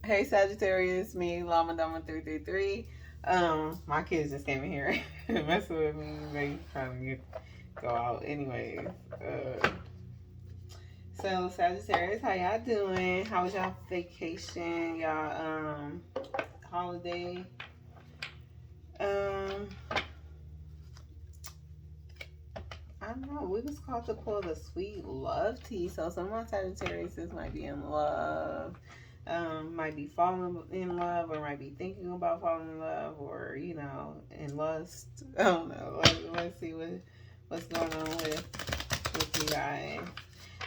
Hey Sagittarius, me, Llama Dama 333. My kids just came in here messing with me. They trying to go out anyways. So Sagittarius, how y'all doing? How was y'all vacation? Y'all holiday? Um I don't know. We was called to pull the sweet love tea. So some of my Sagittarius might be in love, might be falling in love, or might be thinking about falling in love, or in lust. I don't know. Let's see what's going on with you guys.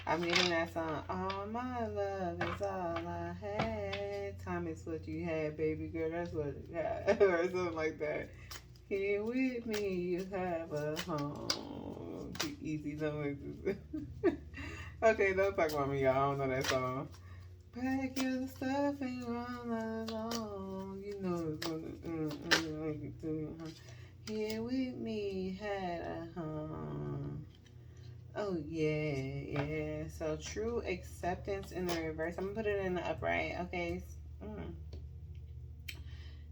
I'm getting that song. All my love is all I had. Time is what you had, baby girl. That's what you had, or something like that. Here with me, you have a home. Easy noises. Okay, don't talk about me, y'all. I don't know that song. Pack your stuff and run along. You know it's gonna. Here with me, had a home. Oh yeah, yeah. So true acceptance in the reverse. I'm gonna put it in the upright. Okay.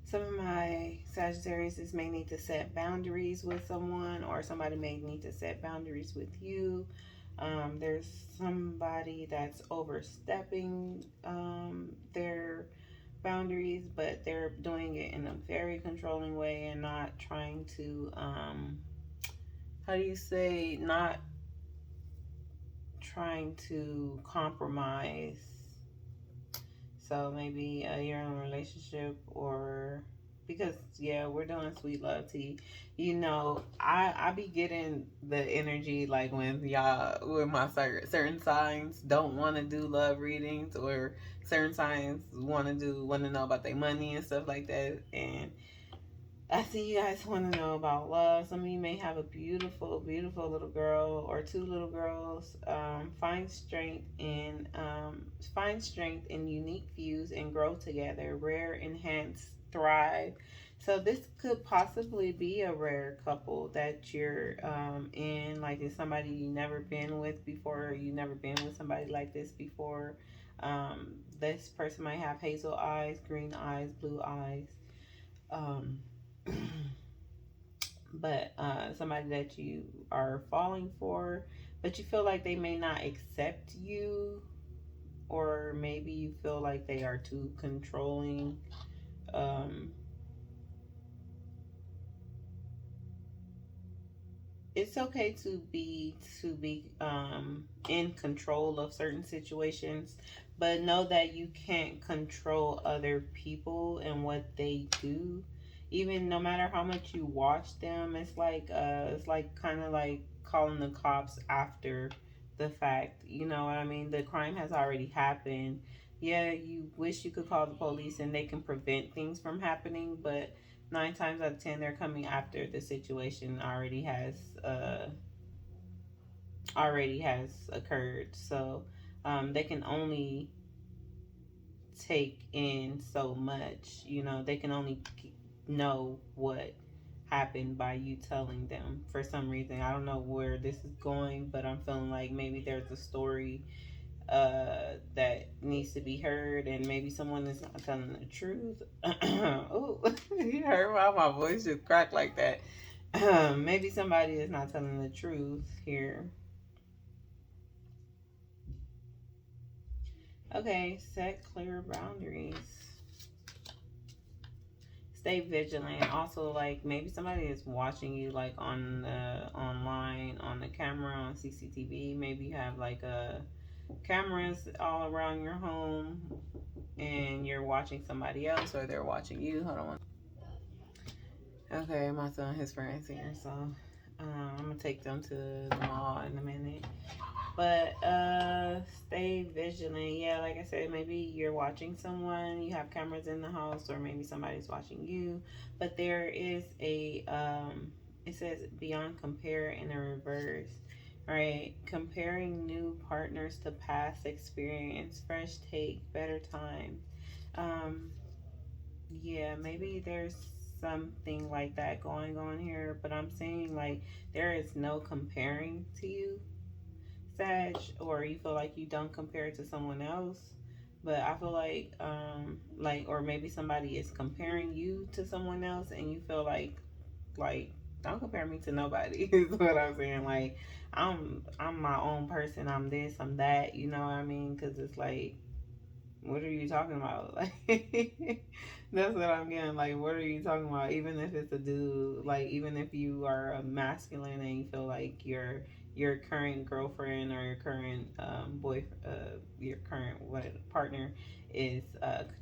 Some of my Sagittarius may need to set boundaries with someone, or somebody may need to set boundaries with you. There's somebody that's overstepping their boundaries, but they're doing it in a very controlling way and not trying to, how do you say, not trying to compromise. So maybe you're in a relationship, or because yeah, we're doing sweet love tea. I be getting the energy like when my certain signs don't want to do love readings, or certain signs want to know about their money and stuff like that. And I see you guys want to know about love. Some of you may have a beautiful, beautiful little girl or two little girls. Find strength in unique views and grow together. Rare, enhance, thrive. So this could possibly be a rare couple that you're in. Like it's somebody you never been with before. Or you never been with somebody like this before. This person might have hazel eyes, green eyes, blue eyes. Um, but somebody that you are falling for, but you feel like they may not accept you, or maybe you feel like they are too controlling. Um, it's okay to be in control of certain situations, but know that you can't control other people and what they do. Even no matter how much you watch them, it's like kind of like calling the cops after the fact. You know what I mean? The crime has already happened. Yeah, you wish you could call the police and they can prevent things from happening, but 9 times out of 10 they're coming after the situation already has occurred. So they can only take in so much. They can only know what happened by you telling them. For some reason, I don't know where this is going, but I'm feeling like maybe there's a story that needs to be heard, and maybe someone is not telling the truth. Oh, you heard why my voice just cracked like that. Maybe somebody is not telling the truth here. Okay, set clear boundaries. Stay vigilant. Also, like maybe somebody is watching you, like on the online, on the camera, on CCTV. Maybe you have like cameras all around your home, and you're watching somebody else, or they're watching you. Hold on. Okay, my son and his friends here, so I'm gonna take them to the mall in a minute. But stay vigilant. Yeah, like I said, maybe you're watching someone, you have cameras in the house, or maybe somebody's watching you. But there is it says beyond compare in a reverse, right? Comparing new partners to past experience, fresh take, better time. Um, yeah, maybe there's something like that going on here, but I'm saying like there is no comparing to you, Sag, or you feel like you don't compare to someone else. But I feel like, or maybe somebody is comparing you to someone else, and you feel like don't compare me to nobody. Is what I'm saying. Like I'm my own person. I'm this. I'm that. You know what I mean? Because it's like, what are you talking about? Like that's what I'm getting. Like, what are you talking about? Even if it's a dude, like even if you are a masculine and you feel like your current girlfriend or your current your current what partner is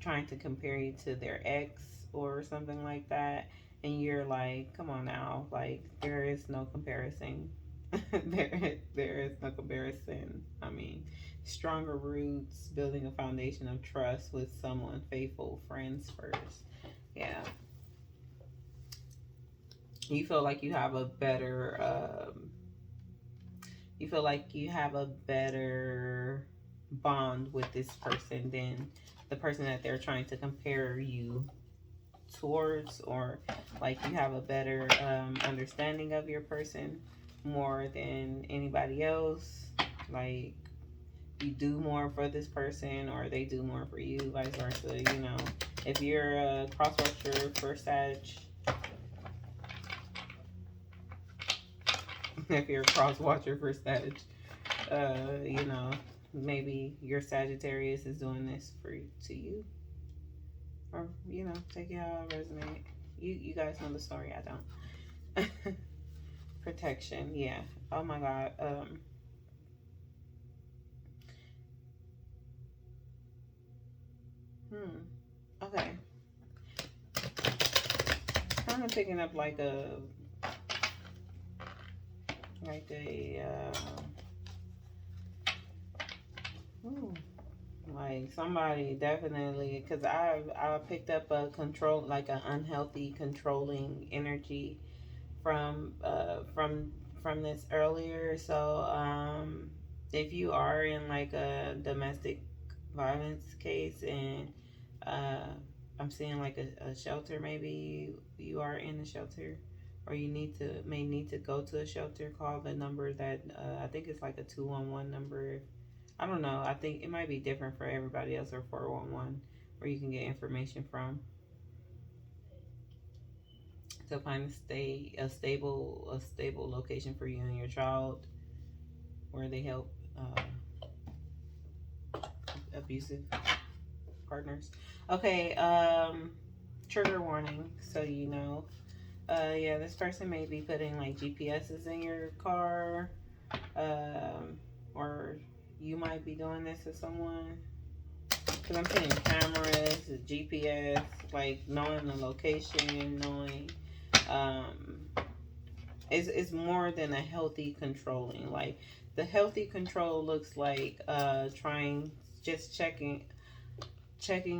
trying to compare you to their ex or something like that, and you're like, come on now, like there is no comparison. There is no comparison. I mean, stronger roots, building a foundation of trust with someone faithful, friends first. Yeah, you feel like you have a better. You feel like you have a better bond with this person than the person that they're trying to compare you towards, or like you have a better understanding of your person more than anybody else. Like you do more for this person or they do more for you, vice versa. If you're a cross watcher for Sag, if you're a cross watcher for Sag, you know, maybe your Sagittarius is doing this to you, or take it how it resonate. You guys know the story. I don't. Protection, yeah. Oh my God. Okay. Kind of picking up ooh, like somebody definitely, because I picked up a control, like an unhealthy controlling energy from this earlier. So if you are in like a domestic violence case, and uh I'm seeing like a shelter, maybe you are in a shelter, or you may need to go to a shelter. Call the number that I think it's like a 211 number. I don't know. I think it might be different for everybody else, or 411, where you can get information from to find a stable location for you and your child, where they help abusive partners. Okay, trigger warning. So yeah, this person may be putting like GPSs in your car, or you might be doing this to someone. Because I'm seeing cameras, GPS, like knowing the location, knowing um, it's more than a healthy controlling. Like the healthy control looks like trying, just checking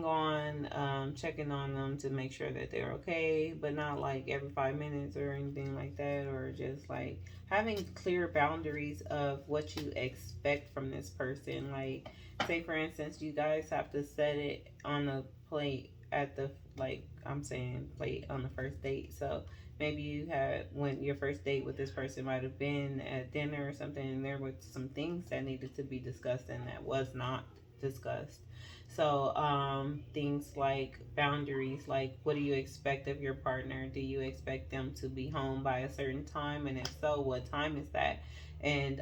on them to make sure that they're okay, but not like every 5 minutes or anything like that, or just like having clear boundaries of what you expect from this person. Like, say for instance, you guys have to set it on the plate at the, like I'm saying, plate on the first date. So maybe you had, when your first date with this person might have been at dinner or something, and there were some things that needed to be discussed and that was not discussed. So, things like boundaries, like what do you expect of your partner? Do you expect them to be home by a certain time? And if so, what time is that? And,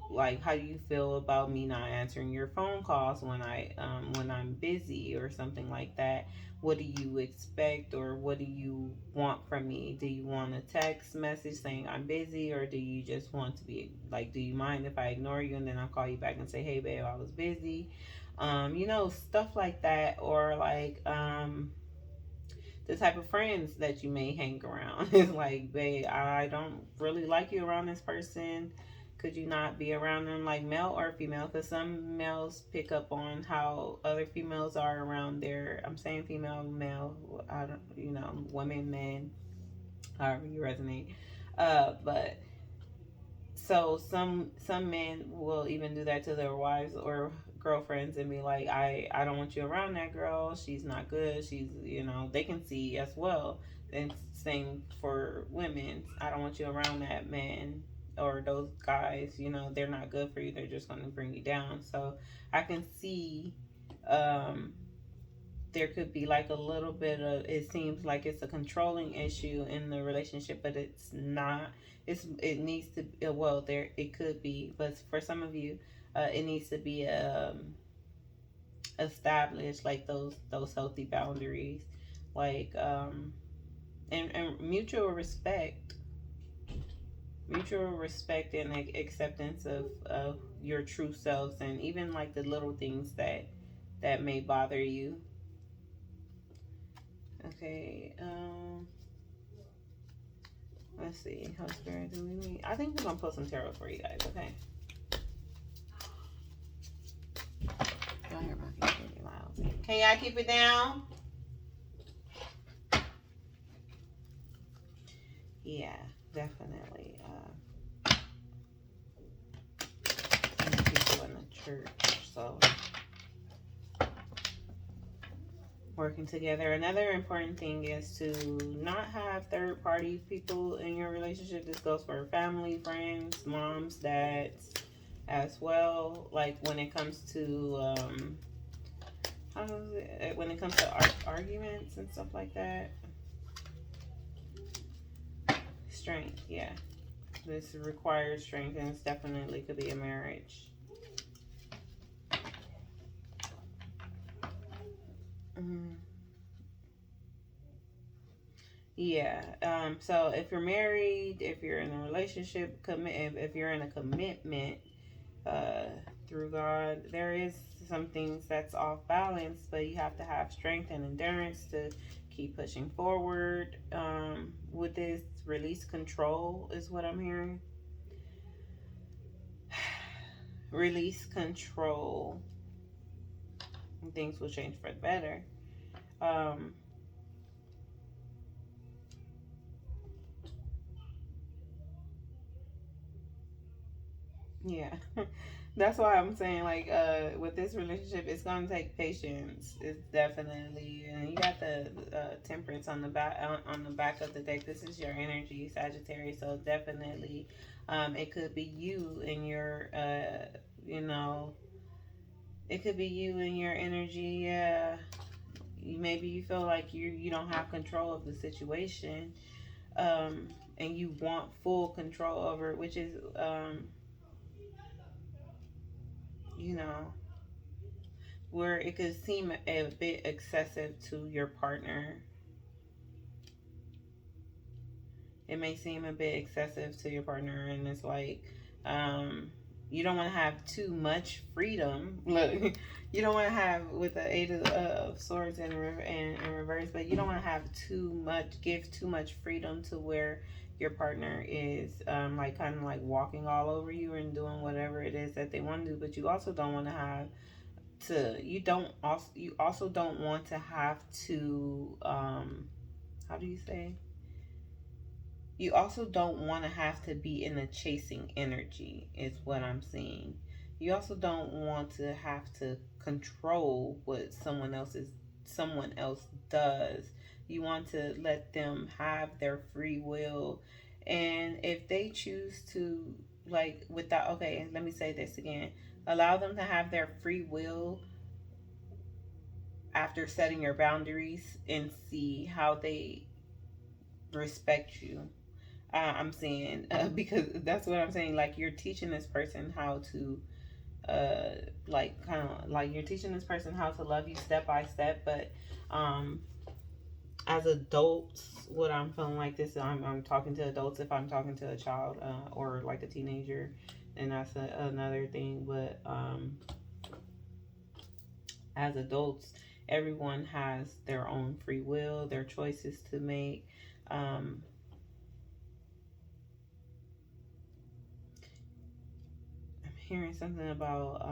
like, how do you feel about me not answering your phone calls when I'm busy or something like that? What do you expect, or what do you want from me? Do you want a text message saying I'm busy, or do you just want to be like, do you mind if I ignore you and then I'll call you back and say, hey babe, I was busy? Stuff like that. Or like the type of friends that you may hang around. It's like, babe, I don't really like you around this person. Could you not be around them, like male or female? Because some males pick up on how other females are around their, I'm saying female, male, I don't, women, men, however you resonate. But so some men will even do that to their wives or girlfriends, and be like, I don't want you around that girl. She's not good. She's, they can see as well. And same for women. I don't want you around that man. or those guys, you know, they're not good for you. They're just going to bring you down. So I can see there could be like a little bit of, it seems like it's a controlling issue in the relationship, but it's not. It needs to, well, there it could be, but for some of you, it needs to be established, like those healthy boundaries, like and mutual respect and acceptance of your true selves, and even like the little things that may bother you. Okay, let's see. How spirit do we meet? I think we're gonna pull some tarot for you guys. Okay. Y'all hear my feet pretty loud. Can y'all keep it down? Yeah, definitely. Some people in the church, so working together. Another important thing is to not have third party people in your relationship. This goes for family, friends, moms, dads as well. Like when it comes to when it comes to arguments and stuff like that. Strength, yeah. This requires strength, and it's definitely could be a marriage. Yeah. So if you're married, if you're in a relationship, if you're in a commitment through God, there is some things that's off balance, but you have to have strength and endurance to keep pushing forward. With this, release control is what I'm hearing. Release control. And things will change for the better. Yeah. That's why I'm saying, like, with this relationship, it's gonna take patience. It's definitely, and you got the Temperance on the back of the deck. This is your energy, Sagittarius. So definitely, it could be you in your, you know, it could be you in your energy. Yeah, maybe you feel like you don't have control of the situation, and you want full control over it, which is, you know, where it could seem a bit excessive to your partner. It may seem a bit excessive to your partner, and it's like, you don't want to have too much freedom. Look, you don't want to have, with the Eight of Swords in reverse, but you don't want to have give too much freedom to where your partner is like kind of like walking all over you and doing whatever it is that they want to do. But you also don't want to have you also don't want to have to how do you say, you also don't want to have to be in a chasing energy is what I'm seeing. You also don't want to have to control what someone else does. You want to let them have their free will, and if they choose to, like, without, okay, let me say this again, allow them to have their free will after setting your boundaries, and see how they respect you. I'm saying, because that's what I'm saying. Like, you're teaching this person how to, like, kind of like you're teaching this person how to love you step by step. But as adults, what I'm feeling like this, I'm talking to adults. If I'm talking to a child or like a teenager, then that's another thing. But as adults, everyone has their own free will, their choices to make. I'm hearing something about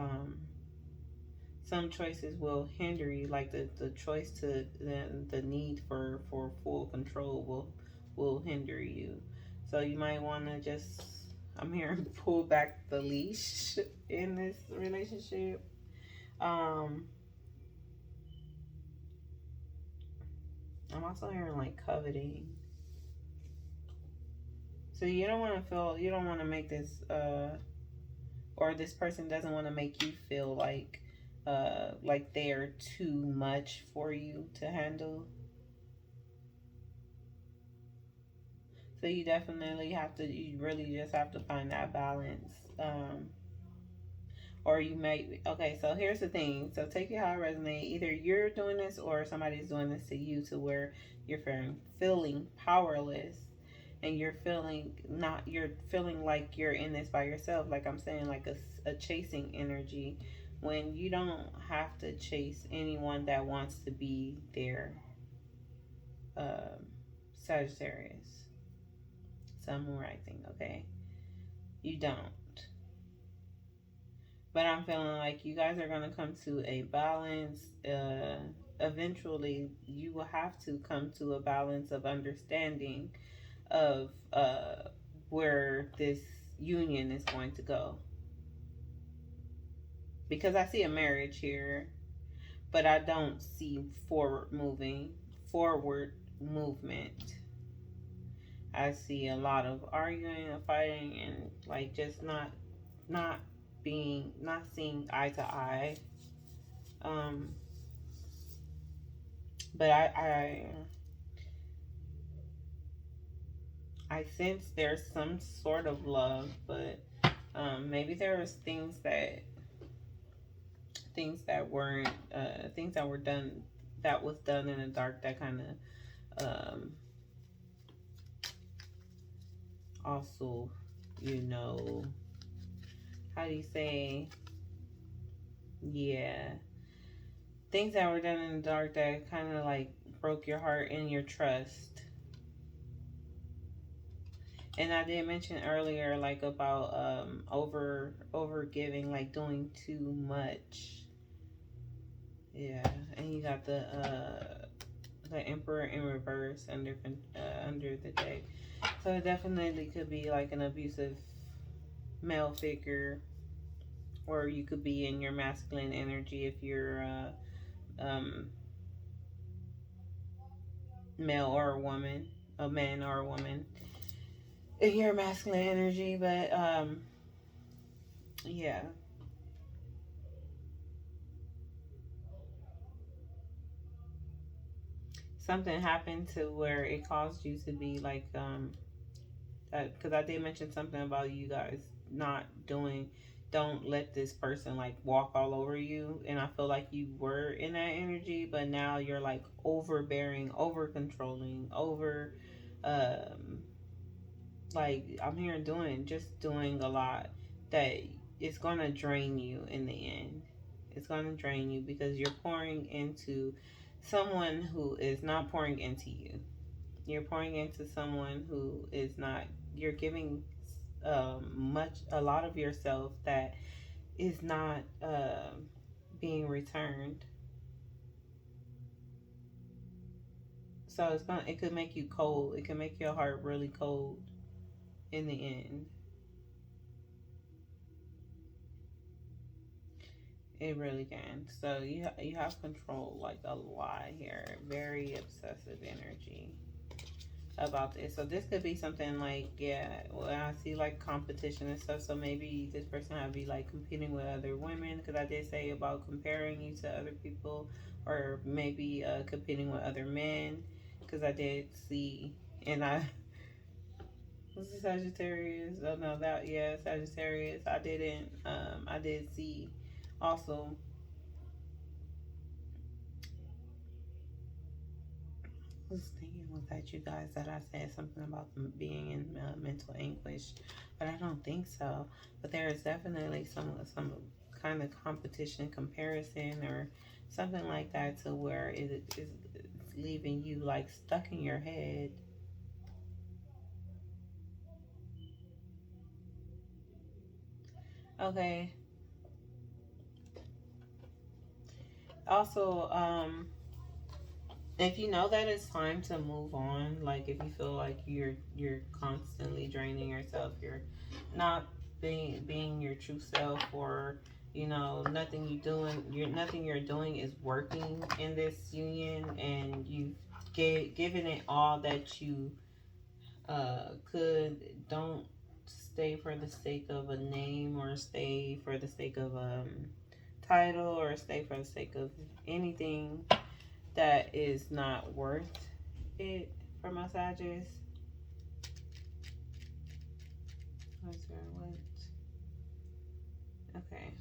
some choices will hinder you, like the choice to the need for full control will hinder you. So you might want to just, I'm hearing, pull back the leash in this relationship. I'm also hearing like coveting. So you don't want to feel, you don't want to make this, or this person doesn't want to make you feel like they're too much for you to handle. So you definitely have to, you really just have to find that balance. Or you may, okay, so here's the thing. So take it how it resonates. Either you're doing this or somebody's doing this to you, to where you're feeling powerless, and you're feeling not, you're feeling like you're in this by yourself. Like I'm saying, like a chasing energy, when you don't have to chase anyone that wants to be there. um, Sagittarius, Sun, Moon, Rising, okay? You don't. But I'm feeling like you guys are going to come to a balance. Eventually, you will have to come to a balance of understanding of where this union is going to go. Because I see a marriage here, but I don't see forward movement. I see a lot of arguing and fighting, and like just not not seeing eye to eye. Um, but I sense there's some sort of love, but maybe there was things that were done, that was done in the dark, that kind of also, you know, how do you say, yeah, things that were done in the dark that kind of like broke your heart and your trust. And I did mention earlier, like about over giving, like doing too much. Yeah, and you got the Emperor in reverse under the deck. So it definitely could be like an abusive male figure, or you could be in your masculine energy if you're male or a woman, a man or a woman, in your masculine energy. But yeah, something happened to where it caused you to be like because I did mention something about you guys not doing, don't let this person like walk all over you, and I feel like you were in that energy, but now you're like overbearing, over controlling, over um like I'm here doing a lot that it's gonna drain you in the end. It's gonna drain you because you're pouring into someone who is not pouring into you. You're pouring into someone who is not. You're giving a lot of yourself that is not being returned. So it could make you cold. It can make your heart really cold in the end. It really can. So you have control like a lot here. Very obsessive energy about this. So this could be something like, yeah, well, I see like competition and stuff. So maybe this person have be like competing with other women, because I did say about comparing you to other people, or maybe competing with other men, because I did see, and I was it Sagittarius? Oh no, that, yeah, Sagittarius. I didn't. I did see also. I was thinking, was that you guys that I said something about them being in mental anguish, but I don't think so. But there is definitely some kind of competition, comparison, or something like that, to where it is leaving you like stuck in your head. Okay. Also, if you know that it's time to move on, like if you feel like you're constantly draining yourself, you're not being your true self, or you know nothing you're doing is working in this union, and you've given it all that you Don't stay for the sake of a name, or stay for the sake of title, or stay for the sake of anything that is not worth it for my Sagittarius. What's there? What? Okay.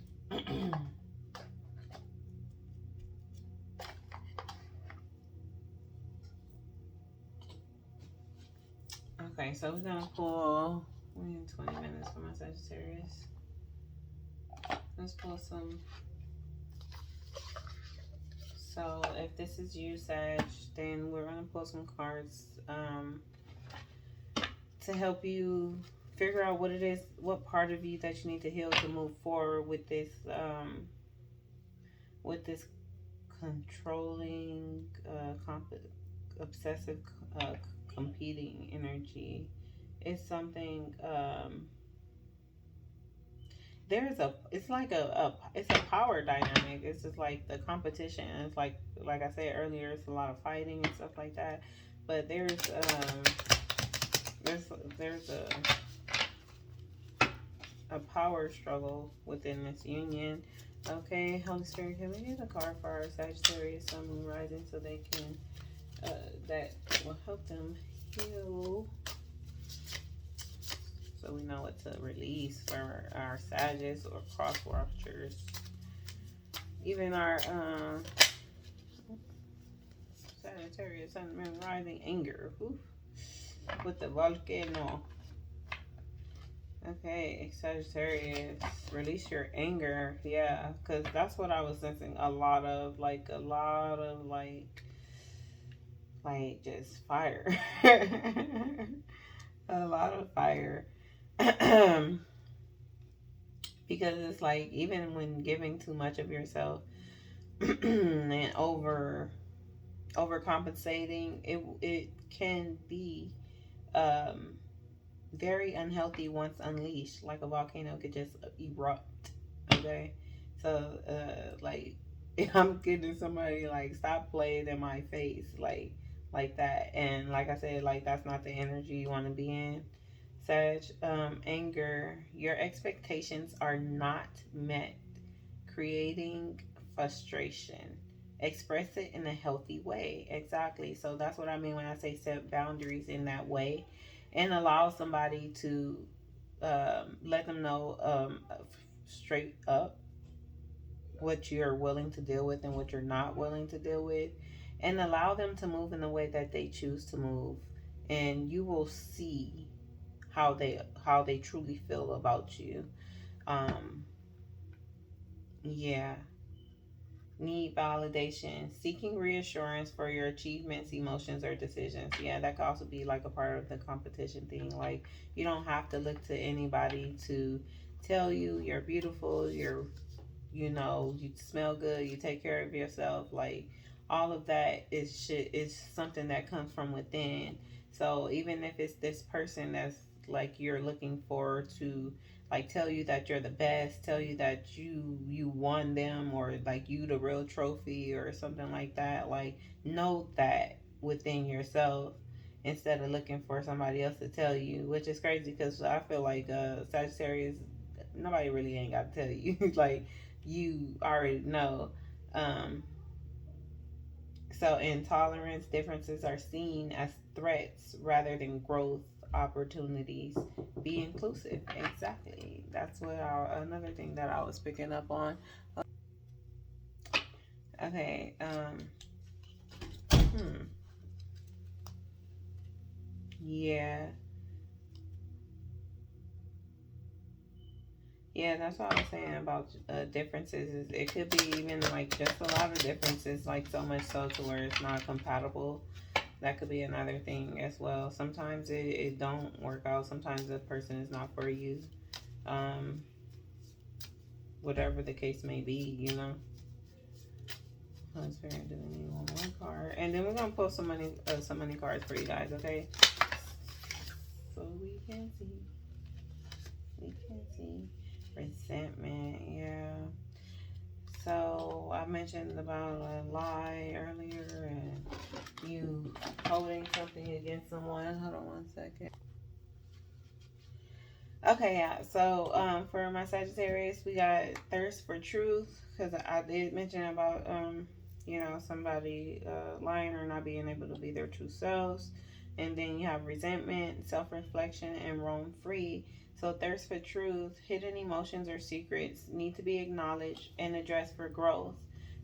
Okay, so we're gonna pull. We're in 20 minutes for my Sagittarius. Let's pull some. So if this is you, Sag, then we're gonna pull some cards to help you figure out what it is, what part of you that you need to heal to move forward with this controlling, obsessive, competing energy. It's something. It's like it's a power dynamic. It's just like the competition. It's like I said earlier, it's a lot of fighting and stuff like that. But there's a power struggle within this union. Okay, Holy Spirit, can we get a card for our Sagittarius, Sun, Moon, Rising, so they can that will help them heal. So we know what to release for our Sagittarius or cross watchers. Even our Sagittarius, Sun, Moon, Rising, anger. Oof. With the volcano. Okay, Sagittarius, release your anger. Yeah, because that's what I was sensing a lot of, like just fire. A lot of fire. Because it's like, even when giving too much of yourself and overcompensating, it can be very unhealthy once unleashed. Like a volcano could just erupt. Okay, so like, I'm getting somebody like, stop playing in my face, like that. And like I said, like, that's not the energy you want to be in, Sag. Anger, your expectations are not met, creating frustration. Express it in a healthy way. Exactly. So that's what I mean when I say set boundaries in that way, and allow somebody to let them know straight up what you're willing to deal with and what you're not willing to deal with, and allow them to move in the way that they choose to move, and you will see how they truly feel about you. Yeah. Need validation, seeking reassurance for your achievements, emotions, or decisions. Yeah, that could also be like a part of the competition thing. Like, you don't have to look to anybody to tell you you're beautiful, you smell good, you take care of yourself. Like, all of that is something that comes from within. So even if it's this person that's like, you're looking for to like tell you that you're the best, tell you that you won them, or like you the real trophy or something like that, like, know that within yourself, instead of looking for somebody else to tell you, which is crazy because I feel like Sagittarius, nobody really ain't got to tell you. Like, you already know. Um, so intolerance, differences are seen as threats rather than growth opportunities. Be inclusive. Exactly. That's what another thing that I was picking up on. Okay. Yeah. Yeah, that's what I was saying about differences. It could be even like just a lot of differences, like so much so to where it's not compatible. That could be another thing as well. Sometimes it don't work out. Sometimes the person is not for you. Um, Whatever the case may be. Spirit, do we need one more card? And then we're gonna pull some money cards for you guys, okay? So we can see. Resentment, yeah. So I mentioned about a lie earlier and you holding something against someone. Hold on one second. Okay, yeah. So for my Sagittarius, we got thirst for truth, because I did mention about you know, somebody lying or not being able to be their true selves. And then you have resentment, self-reflection, and roam free. So thirst for truth, hidden emotions or secrets need to be acknowledged and addressed for growth.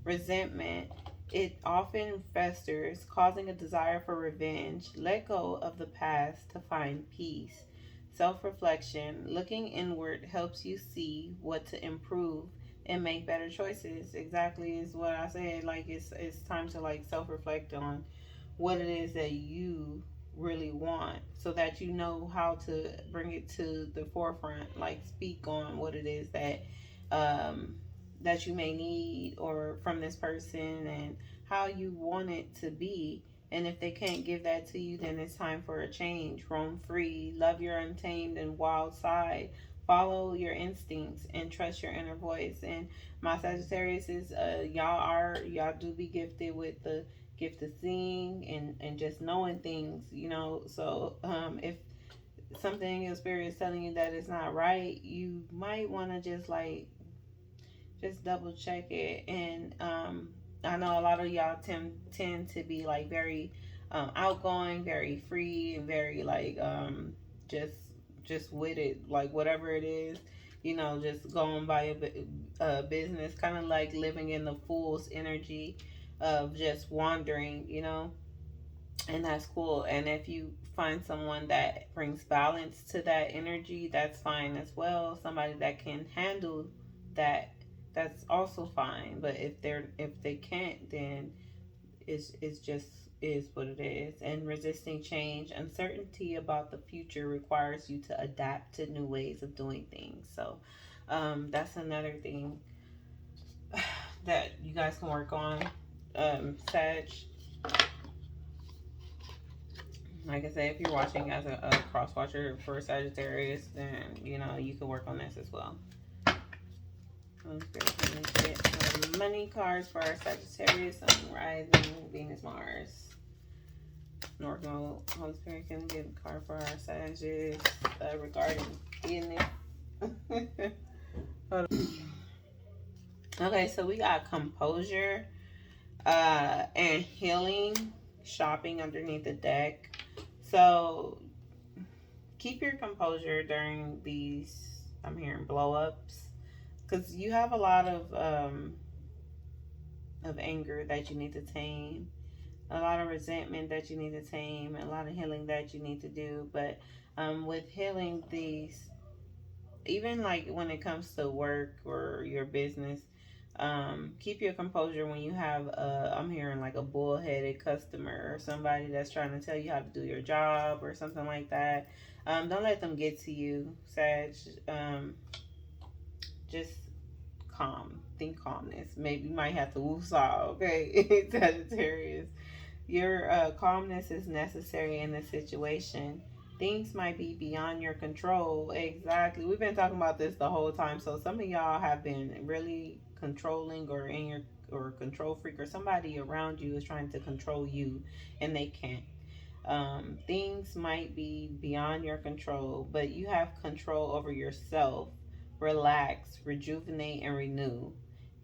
Resentment, it often festers, causing a desire for revenge. Let go of the past to find peace. Self reflection, looking inward helps you see what to improve and make better choices. Exactly is what I said. Like it's time to like self reflect on what it is that you really want, so that you know how to bring it to the forefront. Like speak on what it is um, that you may need or from this person, and how you want it to be. And if they can't give that to you, then it's time for a change. Roam free, love your untamed and wild side, follow your instincts, and trust your inner voice. And my Sagittarius is y'all do be gifted with the gift of seeing and just knowing things, you know. So if something in your spirit is telling you that it's not right, you might want to just double check it. And I know a lot of y'all tend to be like very outgoing, very free, and very like just just with it, like whatever it is, you know, just going by a business, kind of like living in the fool's energy of just wandering, you know. And that's cool. And if you find someone that brings balance to that energy, that's fine as well. Somebody that can handle that, that's also fine. But if they can't, then it's just is what it is. And resisting change, uncertainty about the future requires you to adapt to new ways of doing things. So that's another thing that you guys can work on. Sag, like I said, if you're watching as a cross watcher for Sagittarius, then you know you can work on this as well. Holy Spirit, can we get money cards for our Sagittarius, Sun, Rising, Venus, Mars, North Node? Holy Spirit, can we get a card for our Sagittarius regarding business? Okay, so we got composure and healing, shopping underneath the deck. So keep your composure during these, I'm hearing, blow ups, because you have a lot of anger that you need to tame, a lot of resentment that you need to tame, a lot of healing that you need to do. But with healing these, even like when it comes to work or your business, keep your composure when you have I'm hearing like a bullheaded customer or somebody that's trying to tell you how to do your job or something like that. Don't let them get to you, Sag. Just think calmness. Maybe you might have to woosah, okay? Sagittarius, your calmness is necessary in this situation. Things might be beyond your control. Exactly. We've been talking about this the whole time. So some of y'all have been really controlling or in your or control freak, or somebody around you is trying to control you and they can't. Things might be beyond your control, but you have control over yourself. Relax, rejuvenate, and renew.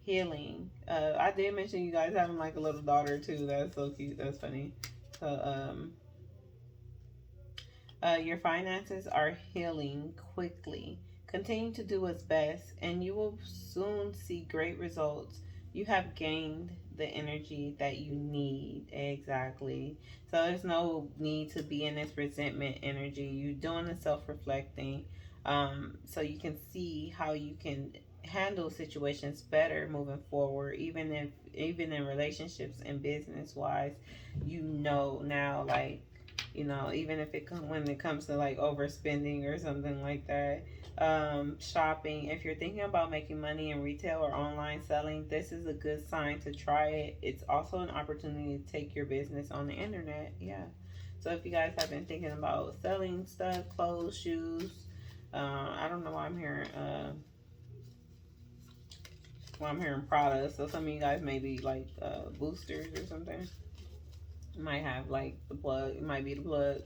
Healing. I did mention you guys having like a little daughter too. That's so cute. That's funny. So, your finances are healing quickly. Continue to do what's best, and you will soon see great results. You have gained the energy that you need. Exactly. So there's no need to be in this resentment energy. You're doing the self-reflecting, so you can see how you can handle situations better moving forward. Even in relationships and business wise, you know now, like, you know, even if when it comes to like overspending or something like that. Shopping, if you're thinking about making money in retail or online selling, this is a good sign to try it. It's also an opportunity to take your business on the internet. Yeah. So if you guys have been thinking about selling stuff, clothes, shoes, I don't know why I'm hearing Well, I'm hearing products. So some of you guys may be like boosters or something. You might have like the plug. It might be the plug.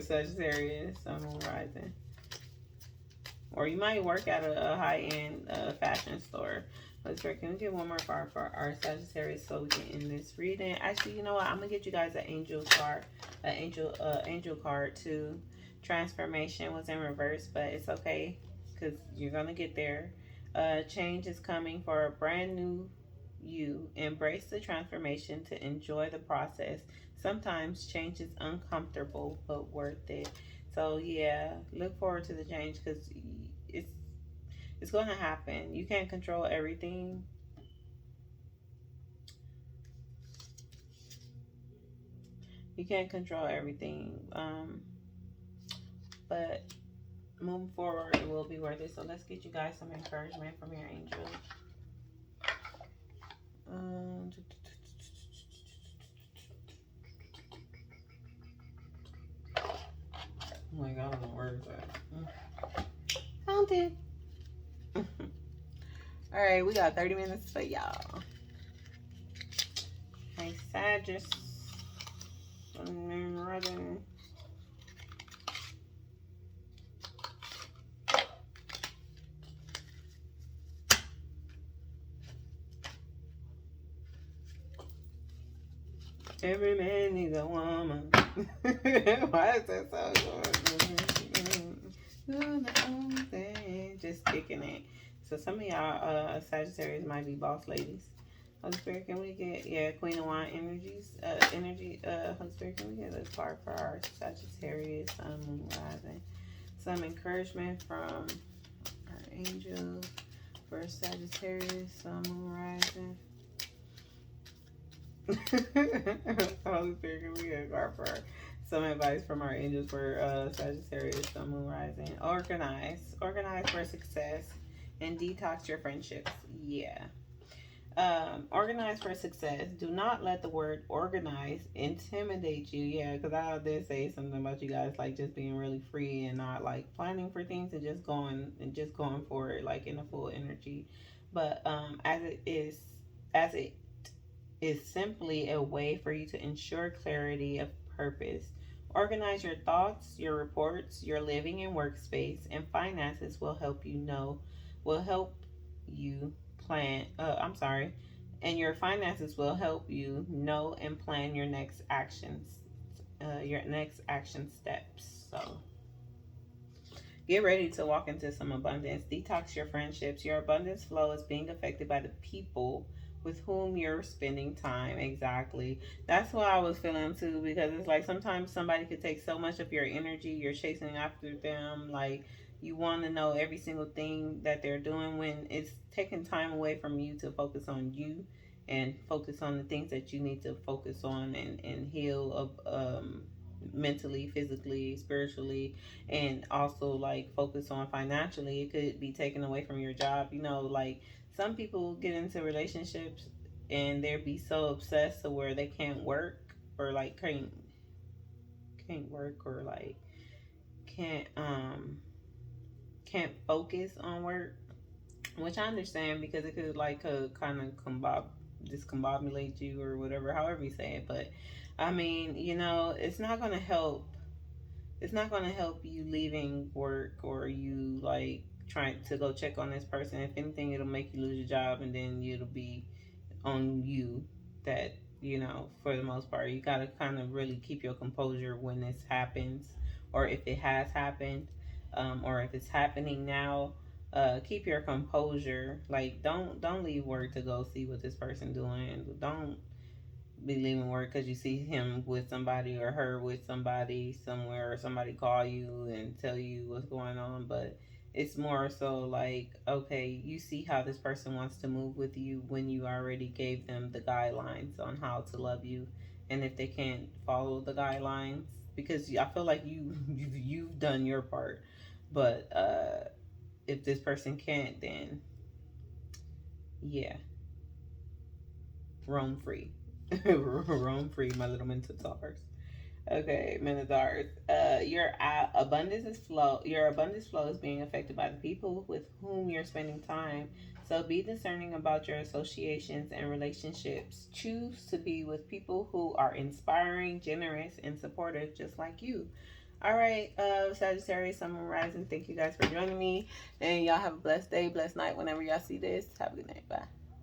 Sagittarius, Sun, Moon, Rising. Or you might work at a high-end fashion store. Let's try. Can we get one more card for our Sagittarius so we can end this reading? Actually, you know what? I'm gonna get you guys an angel card, angel card too. Transformation was in reverse, but it's okay because you're gonna get there. Change is coming for a brand new you. Embrace the transformation to enjoy the process. Sometimes change is uncomfortable but worth it. So yeah, look forward to the change because it's going to happen. You can't control everything. You can't control everything. But moving forward, it will be worth it. So let's get you guys some encouragement from your angels. Oh my God, the words are counted. All right, we got 30 minutes for y'all. Hey, Sagittarius. Every man needs a woman. Why is that so good? Just kicking it. So some of y'all Sagittarius might be boss ladies. Holy Spirit, can we get Queen of Wine energies? Holy Spirit, can we get a card for our Sagittarius, Sun, Moon, Rising? Some encouragement from our angels for Sagittarius, Sun, Moon, Rising. Holy Spirit, can we get a card for some advice from our angels for Sagittarius, Sun, Moon, Rising? Organize for success and detox your friendships. Yeah. Organize for success. Do not let the word organize intimidate you. Yeah, because I did say something about you guys like just being really free and not like planning for things and just going for it like in a full energy. But as it is simply a way for you to ensure clarity of purpose. Organize your thoughts, your reports, your living and workspace, and finances will help you plan. And your finances will help you know and plan your next actions, your next action steps. So get ready to walk into some abundance. Detox your friendships. Your abundance flow is being affected by the people with whom you're spending time. Exactly. That's what I was feeling too, because it's like sometimes somebody could take so much of your energy. You're chasing after them. Like you want to know every single thing that they're doing when it's taking time away from you to focus on you and focus on the things that you need to focus on and heal mentally, physically, spiritually, and also like focus on financially. It could be taken away from your job. You know, like some people get into relationships and they'll be so obsessed to where they can't work or like can't work or like can't focus on work, which I understand because it could like kind of discombobulate you or whatever, however you say it. But I mean, you know, it's not going to help. It's not going to help you leaving work or you like trying to go check on this person. If anything, it'll make you lose your job, and then it'll be on you that, you know, for the most part, you got to kind of really keep your composure when this happens, or if it has happened, or if it's happening now. Keep your composure. Like, don't leave work to go see what this person doing. Don't be leaving work because you see him with somebody or her with somebody somewhere, or somebody call you and tell you what's going on. But it's more so like, okay, you see how this person wants to move with you when you already gave them the guidelines on how to love you. And if they can't follow the guidelines, because I feel like you've done your part, but if this person can't, then yeah, roam free. Roam free, my little Minotaurs. Okay, Minotaurs. Your abundance flow is being affected by the people with whom you're spending time. So be discerning about your associations and relationships. Choose to be with people who are inspiring, generous, and supportive, just like you. All right, Sagittarius, Sun, Moon, Rising. Thank you guys for joining me. And y'all have a blessed day, blessed night whenever y'all see this. Have a good night. Bye.